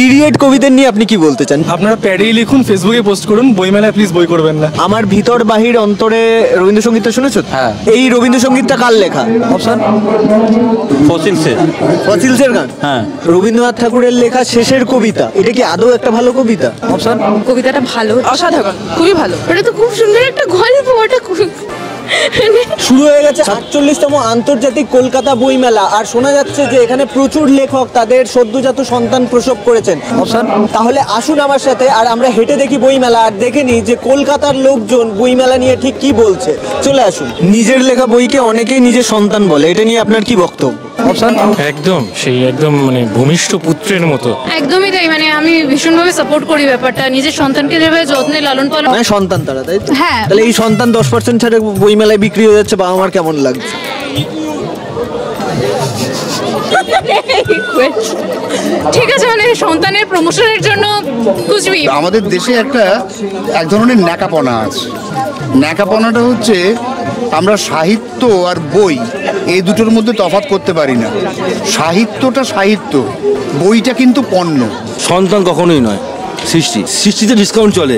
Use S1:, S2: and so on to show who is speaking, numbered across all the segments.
S1: Period কবিদের নিয়ে আপনি কি বলতে চান?
S2: আপনারা প্যাডেই লিখুন, ফেসবুকে পোস্ট করুন, বইমেলায় প্লিজ বই করবেন না।
S1: আমার ভিতর বাহির অন্তরে রবীন্দ্রসঙ্গীতটা শুনেছো?
S3: হ্যাঁ।
S1: এই রবীন্দ্রসঙ্গীতটা কার লেখা?
S3: অপশন
S1: ফসিলসের গান।
S3: হ্যাঁ।
S1: রবীন্দ্রনাথ ঠাকুরের লেখা শেষের কবিতা, এটা কি আদৌ একটা ভালো কবিতা?
S3: অপশন
S4: কবিতাটা ভালো, অসাধারণ, খুবই ভালো। এটা তো খুব সুন্দর একটা গল্প, ওটা
S1: শুরু হয়ে গেছে ৪৭তম আন্তর্জাতিক কলকাতা বইমেলা, আর শোনা যাচ্ছে যে এখানে প্রচুর লেখক তাদের সদ্যজাত সন্তান প্রসব করেছেন।
S3: অপশন
S1: তাহলে আসুন আমার সাথে আর আমরা হেঁটে দেখি বইমেলা, আর দেখে নিই যে কলকাতার লোকজন বইমেলা নিয়ে ঠিক কি বলছে। চলে আসুন। নিজের লেখা বইকে অনেকেই নিজের সন্তান বলে, এটা নিয়ে আপনার কি বক্তব্য?
S3: অপশন
S2: একদম সেই একদম মানে ভূমিষ্ঠ পুত্রের মতো।
S4: একদমই তাই, মানে আমি ভীষণভাবে সাপোর্ট করি ব্যাপারটা, নিজের সন্তানকে যেভাবে যত্নে লালন পালন।
S1: মানে সন্তান তারা, তাই তো?
S4: হ্যাঁ।
S1: তাহলে এই সন্তান 10% ছাড়ে বইমেলায় বিক্রি হয়ে যাচ্ছে, বাবা মার কেমন লাগছে?
S4: ঠিক আছে, মানে সন্তানের প্রমোশনের জন্য কুচবি।
S5: আমাদের দেশে এক ধরনের ন্যাকাপনা আছে। ন্যাকাপনাটা হচ্ছে আমরা সাহিত্য আর বই এই দুটোর মধ্যে তফাৎ করতে পারি না। সাহিত্যটা সাহিত্য, বইটা কিন্তু পণ্য।
S6: সন্তান কখনোই নয়, সৃষ্টিতে ডিসকাউন্ট চলে।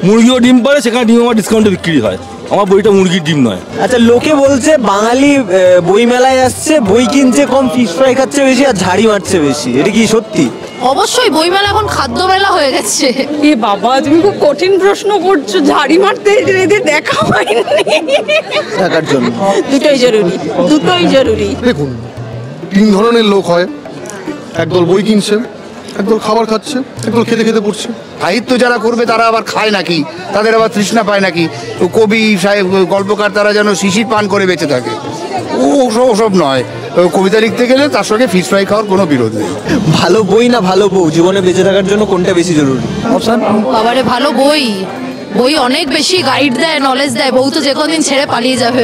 S6: মুরগিও ডিম পারে, সেখানে ডিম আমার ডিসকাউন্টে বিক্রি হয়। আমার বইটা মুরগির ডিম নয়।
S1: আচ্ছা, লোকে বলছে বাঙালি বই মেলায় আসছে, বই কিনছে কম, ফিশ ফ্রাই খাচ্ছে বেশি আর ঝাড়ি মারছে বেশি, এটা কি সত্যি?
S4: অবশ্যই বইমেলা এখন খাদ্য মেলা হয়ে গেছে।
S7: এ বাবা, তুমি খুব কঠিন প্রশ্ন করছো। ঝাড়ি মারতে এদের দেখা হয়নি।
S1: টাকার জন্য
S7: দুটোই জরুরি, দুটোই জরুরি।
S8: দেখুন, তিন ধরনের লোক হয়। একদল বই কিনছে, একদল খাবার খাচ্ছে, একদল খেতে খেতে পড়ছে।
S5: সাহিত্য যারা করবে তারা আবার খায় নাকি, তাদের আবার তৃষ্ণা পায় নাকি? কবি সাহেব, গল্পকার তারা যেন শিশির পান করে বেঁচে থাকে, ওসব নয়। কবিতা লিখতে গেলে তার সঙ্গে ফিশ ফ্রাই খাওয়ার কোনো বিরোধ নেই।
S1: ভালো বই না ভালো বউ, জীবনে বেঁচে থাকার জন্য কোনটা বেশি জরুরি?
S3: অপশন
S4: বাবারে, ভালো বই, বই অনেক বেশি গাইড দেয়, নলেজ দেয়। বউ তো যে কোনদিন ছেড়ে পালিয়ে যাবে,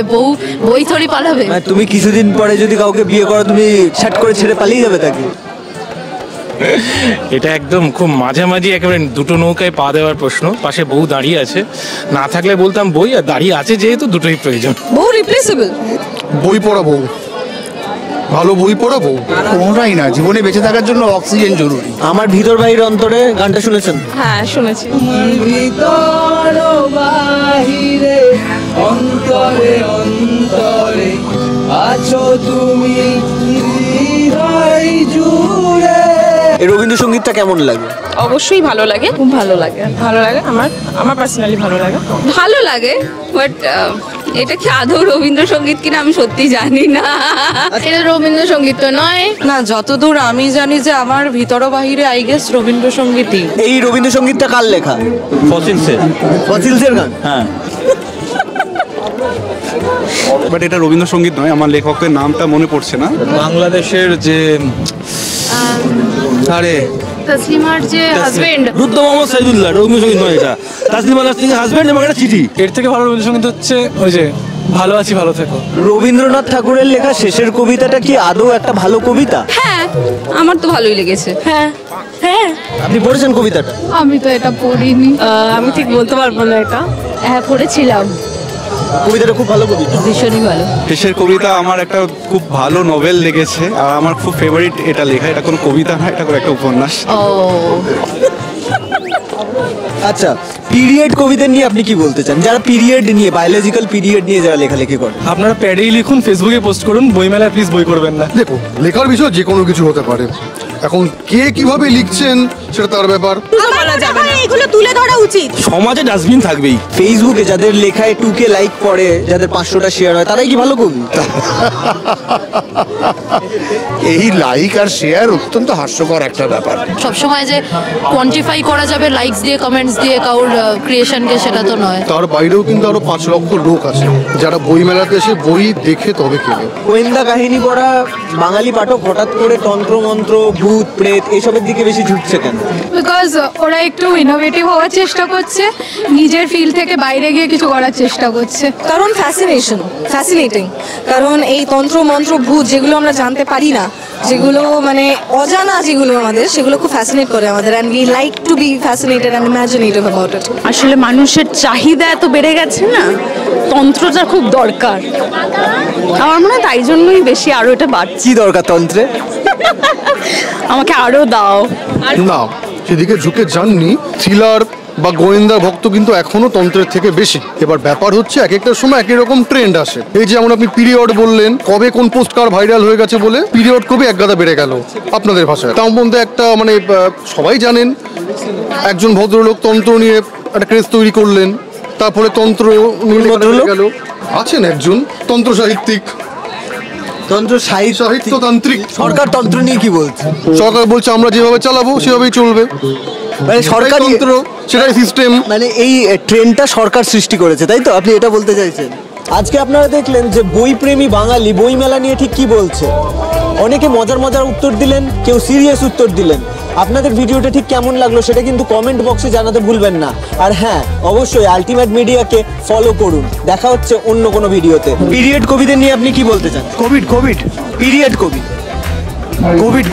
S4: বই থোড়ি পালাবে।
S1: তুমি কিছুদিন পরে যদি কাউকে বিয়ে করো, তুমি ছাট করে ছেড়ে পালিয়ে যাবে তাকে?
S2: এটা একদম খুব মাঝামাঝি একেবারে দুটো নৌকায় পা দেওয়ার প্রশ্ন। পাশে বউ দাঁড়িয়ে আছে, না থাকলে বলতাম বই, আর দাঁড়িয়ে আছে যেহেতু দুটোই প্রয়োজন।
S7: বহু রিপ্লেসেবল।
S8: বই পড়াবো, ভালো বই পড়াবো,
S5: কোনোটাই না। জীবনে বেঁচে থাকার জন্য অক্সিজেন জরুরি।
S1: আমার ভিতর বাহির অন্তরে গানটা শুনেছেন?
S7: হ্যাঁ, শুনেছি।
S9: ভিতর বাহিরে অন্তরে অন্তরে আছো তুমি হৃদয় জুড়ে।
S1: এই রবীন্দ্রসঙ্গীতটা কেমন লাগে?
S7: অবশ্যই ভালো লাগে, খুব ভালো লাগে। ভালো লাগে, আমার পার্সোনালি ভালো লাগে। ভালো লাগে, বাট এটা কি আদৌ রবীন্দ্রসঙ্গীত কিনা আমি সত্যি জানি না।
S4: এটা রবীন্দ্রসঙ্গীত তো নয়।
S7: না, যতদূর আমি জানি যে আমার ভিতর বাহিরে আই গেস রবীন্দ্রসঙ্গীতই।
S1: এই রবীন্দ্রসঙ্গীতটা কার লেখা? ফসিলসের গান।
S6: হ্যাঁ।
S8: বাট এটা রবীন্দ্রসঙ্গীত নয়, আমার লেখকের নামটা মনে পড়ছে না।
S6: বাংলাদেশের যে
S4: তসলিমার যে হাজবেন্ড,
S6: রুদ্র মোহাম্মদ সাইদুল্লাহ, রবীন্দ্রসঙ্গীত নয় এটা। তাসলিমা নাসরিনের হাজবেন্ড এবং একটা চিঠি।
S2: এর থেকে ভালো রবীন্দ্রসঙ্গীত হচ্ছে ওই যে ভালো আছি ভালো থেকো।
S1: রবীন্দ্রনাথ ঠাকুরের লেখা শেষের কবিতাটা কি আদৌ একটা ভালো কবিতা?
S7: হ্যাঁ, আমার তো ভালোই লেগেছে। হ্যাঁ হ্যাঁ।
S1: আপনি পড়েছেন কবিতাটা?
S4: আমি তো এটা পড়িনি।
S7: আমি ঠিক বলতে পারবো না এটা।
S4: হ্যাঁ, পড়েছিলাম।
S1: কবিতাটা খুব ভালো কবিতা।
S4: ভীষণই ভালো।
S8: শেষের কবিতা আমার একটা খুব ভালো নোভেল লেগেছে, আর আমার খুব ফেভারিট এটা লেখা। এটা কোনো কবিতা না, এটা একটা উপন্যাস।
S4: ও
S1: আচ্ছা, পিরিয়ড কবিদের নিয়ে আপনি কি বলতে চান? যারা পিরিয়ড নিয়ে, বায়োলজিক্যাল পিরিয়ড নিয়ে যারা লেখালেখি করে।
S2: আপনারা প্যাডেই লিখুন, ফেসবুকে পোস্ট করুন, বইমেলায় প্লিজ বই করবেন না।
S8: দেখুন, লেখার বিষয় যে কোনো কিছু হতে পারে। এখন কে কিভাবে লিখছেন সেটা তার ব্যাপার।
S7: এগুলো তুলে ধরা উচিত।
S6: সমাজে ডাস্টবিন থাকবেই।
S1: ফেসবুকে যাদের লেখায় 2K লাইক পড়ে, যাদের 500টা শেয়ার হয়, তারাই কি ভালো কবি?
S5: এই লাইক আর শেয়ার অত্যন্ত হাস্যকর একটা ব্যাপার।
S4: সবসময় যে কোয়ান্টিফাই করা যাবে লাইকস দিয়ে, কমেন্টস দিয়ে কাউর ক্রিয়েশনকে, সেটা তো নয়।
S8: তার বাইরেও কিন্তু আরো 5 লক্ষ লোক আছে যারা বই মেলাতে এসে বই দেখে তবে কেনে।
S1: গোয়েন্দা কাহিনী পড়া বাঙালি পাঠক হঠাৎ করে তন্ত্রমন্ত্র, ভূত, প্রেত এসবের দিকে বেশি ঝুঁকছে কেন?
S4: বিকজ ওরা একটু ইনোভেটিভ হওয়ার চেষ্টা করছে, নিজের ফিল্ড থেকে বাইরে গিয়ে কিছু করার চেষ্টা করছে।
S7: কারণ ফ্যাসিনেটিং। কারণ এই তন্ত্র মন্ত্র ভূত যেগুলো আমরা জানতে পারি না, যেগুলো মানে অজানা, যেগুলো আমাদের, সেগুলো খুব ফ্যাসিনেট করে আমাদের, and we like to be fascinated and imaginative about it.
S10: আসলে মানুষের চাহিদা এত বেড়ে গেছে না, তন্ত্রটা খুব দরকার। আমার মনে হয় তাই জন্যই বেশি আরো এটা বাড়ছে।
S1: কি দরকার তন্ত্রে?
S10: আমাকে আরো দাও।
S8: না, সেদিকে ঝুঁকে যাননি। থ্রিলার বা গোয়েন্দা ভক্ত কিন্তু এখনো তন্ত্রের থেকে বেশি। এবার ব্যাপার হচ্ছে এক একটা সময় একই রকম ট্রেন্ড আসে। এই যেমন আপনি পিরিয়ড বললেন, কবে কোন পোস্ট কার ভাইরাল হয়ে গেছে বলে পিরিয়ড কবে এক গাদা বেড়ে গেল আপনাদের ভাষায়। তার মধ্যে একটা মানে সবাই জানেন একজন ভদ্রলোক তন্ত্র নিয়ে একটা ক্রেজ তৈরি করলেন, তারপরে তন্ত্র নিয়ে গেল। আছেন একজন তন্ত্র সাহিত্যিক,
S1: তন্ত্র
S8: সাহিত্যতান্ত্রিক।
S1: সরকার তন্ত্র নিয়ে কি বলছে?
S8: সরকার বলছে আমরা যেভাবে চালাবো সেভাবেই চলবে,
S1: মানে সরকার
S8: তন্ত্র সেটাই সিস্টেম।
S1: মানে এই ট্রেন্ডটা সরকার সৃষ্টি করেছে, তাই তো আপনি এটা বলতে চাইছেন? আজকে আপনারা দেখলেন যে বইপ্রেমী বাঙালি বইমেলা নিয়ে ঠিক কি বলছে। অনেকে মজার মজার উত্তর দিলেন, কেউ সিরিয়াস উত্তর দিলেন। আপনাদের ভিডিওটা ঠিক কেমন লাগলো সেটা কিন্তু কমেন্ট বক্সে জানাতে ভুলবেন না। আর হ্যাঁ, অবশ্যই আলটিমেট মিডিয়াকে ফলো করুন। দেখা হচ্ছে অন্য কোনো ভিডিওতে। পিরিয়ড কবিদের নিয়ে আপনি কি বলতে চান? পিরিয়ড কবি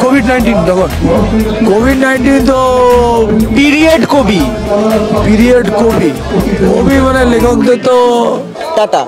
S9: কোভিড-19 তখন কোভিড-19 তো
S1: পিরিয়ড কবি
S9: কবি মানে লেখকদের তো
S1: টাটা।